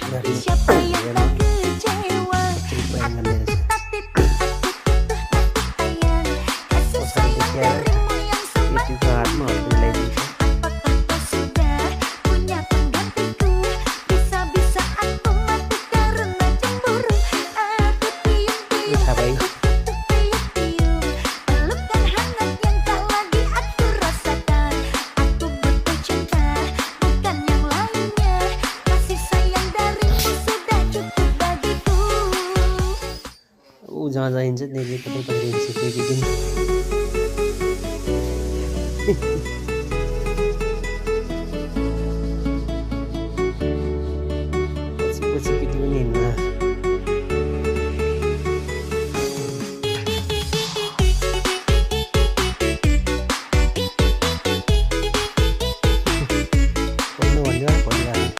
dari Siapa yang ya, tak kecewa? cerita yang Aku biasa sayang, kasih bosan sayang bicara darimu yang itu juga mau nilai bisa apakah kau sudah punya penggantiku? Bisa-bisa aku mati karena cemburu. Aku tiup-tiup, bisa baik aku tiup-tiup, pelukan hangat yang tak lagi aku rasakan. Aku butuh cinta, bukan yang lainnya. Kasih sayang darimu sudah cukup bagiku. jangan injet nih kita tuh prinsip kayak gini buat video ini